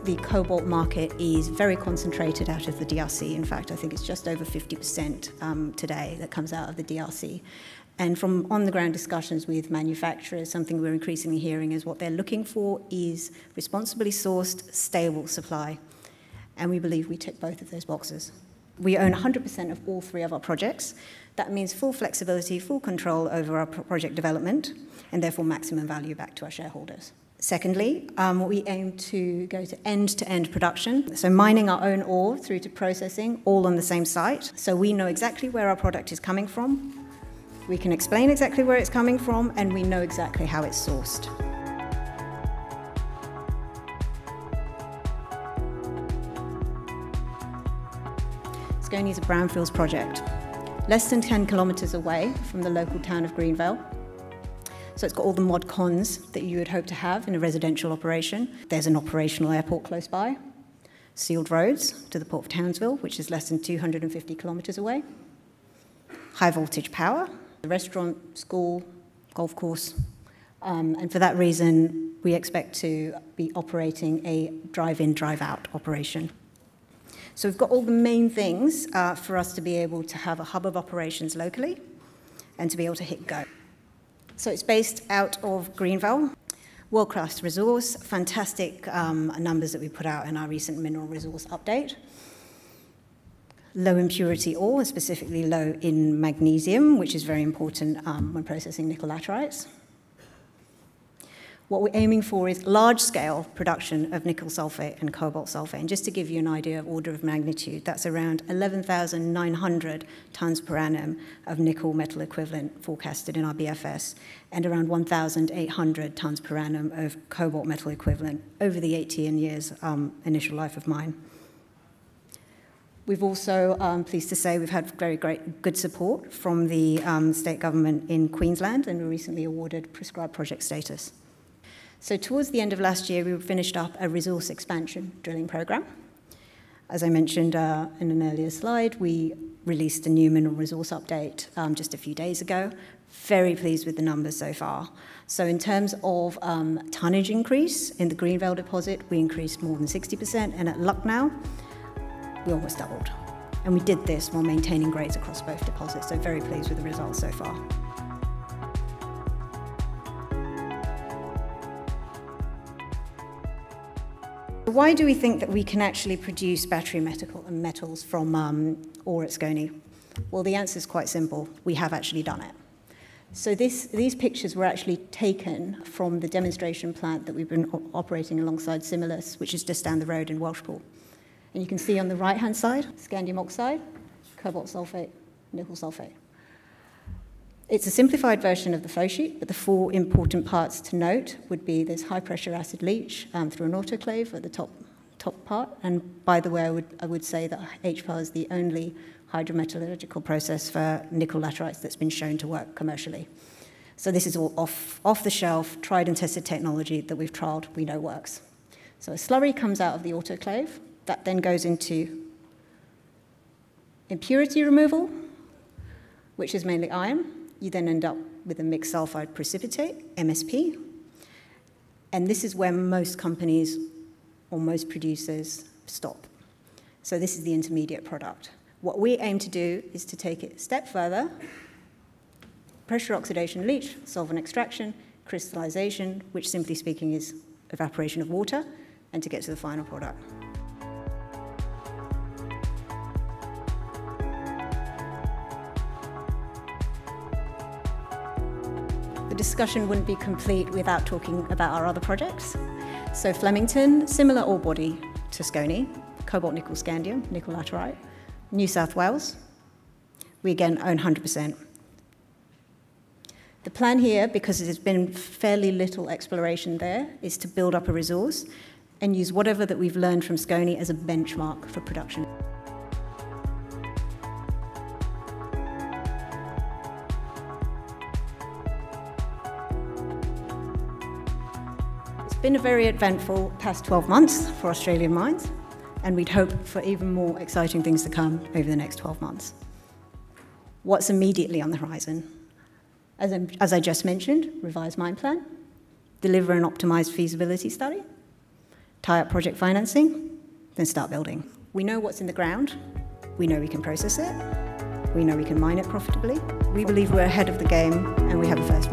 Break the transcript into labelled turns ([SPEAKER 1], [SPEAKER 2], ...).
[SPEAKER 1] the cobalt market is very concentrated out of the DRC. In fact, I think it's just over 50% today that comes out of the DRC. And from on-the-ground discussions with manufacturers, something we're increasingly hearing is what they're looking for is responsibly sourced, stable supply. And we believe we tick both of those boxes. We own 100% of all three of our projects. That means full flexibility, full control over our project development, and therefore maximum value back to our shareholders. Secondly, we aim to go to end-to-end production, so mining our own ore through to processing, all on the same site. So we know exactly where our product is coming from, we can explain exactly where it's coming from, and we know exactly how it's sourced. Scony is a brownfields project, less than 10 kilometres away from the local town of Greenvale. So it's got all the mod cons that you would hope to have in a residential operation. There's an operational airport close by, sealed roads to the Port of Townsville, which is less than 250 kilometres away, high voltage power, the restaurant, school, golf course, and for that reason, we expect to be operating a drive-in, drive-out operation. So we've got all the main things for us to be able to have a hub of operations locally and to be able to hit go. So it's based out of Greenvale, world-class resource, fantastic numbers that we put out in our recent mineral resource update. Low impurity ore, specifically low in magnesium, which is very important when processing nickel laterites. What we're aiming for is large-scale production of nickel sulfate and cobalt sulfate. And just to give you an idea of order of magnitude, that's around 11,900 tonnes per annum of nickel metal equivalent forecasted in our BFS, and around 1,800 tonnes per annum of cobalt metal equivalent over the 18 years initial life of mine. We've also, pleased to say, we've had very good support from the state government in Queensland, and we recently awarded prescribed project status. So towards the end of last year, we finished up a resource expansion drilling program. As I mentioned in an earlier slide, we released a new mineral resource update just a few days ago. Very pleased with the numbers so far. So in terms of tonnage increase in the Greenvale deposit, we increased more than 60%, and at Lucknow, we almost doubled. And we did this while maintaining grades across both deposits, so very pleased with the results so far. Why do we think that we can actually produce battery metals from ore at Scony? Well, the answer is quite simple. We have actually done it. So these pictures were actually taken from the demonstration plant that we've been operating alongside Simulus, which is just down the road in Welshpool. And you can see on the right-hand side, scandium oxide, cobalt sulfate, nickel sulfate. It's a simplified version of the flow sheet, but the four important parts to note would be there's high-pressure acid leach through an autoclave at the top part. And by the way, I would say that HPAR is the only hydrometallurgical process for nickel laterites that's been shown to work commercially. So this is all off-the-shelf, tried and tested technology that we've trialed, we know works. So a slurry comes out of the autoclave, that then goes into impurity removal, which is mainly iron. You then end up with a mixed sulfide precipitate, MSP, and this is where most companies or most producers stop. So this is the intermediate product. What we aim to do is to take it a step further, pressure oxidation leach, solvent extraction, crystallization, which simply speaking is evaporation of water, and to get to the final product. The discussion wouldn't be complete without talking about our other projects. So Flemington, similar ore body to Scony, cobalt-nickel-scandium, nickel laterite. New South Wales, we again own 100%. The plan here, because there's been fairly little exploration there, is to build up a resource and use whatever that we've learned from Scony as a benchmark for production. It's been a very eventful past 12 months for Australian mines, and we'd hope for even more exciting things to come over the next 12 months. What's immediately on the horizon? As I just mentioned, revised mine plan, deliver an optimised feasibility study, tie up project financing, then start building. We know what's in the ground, we know we can process it, we know we can mine it profitably. We believe we're ahead of the game and we have a first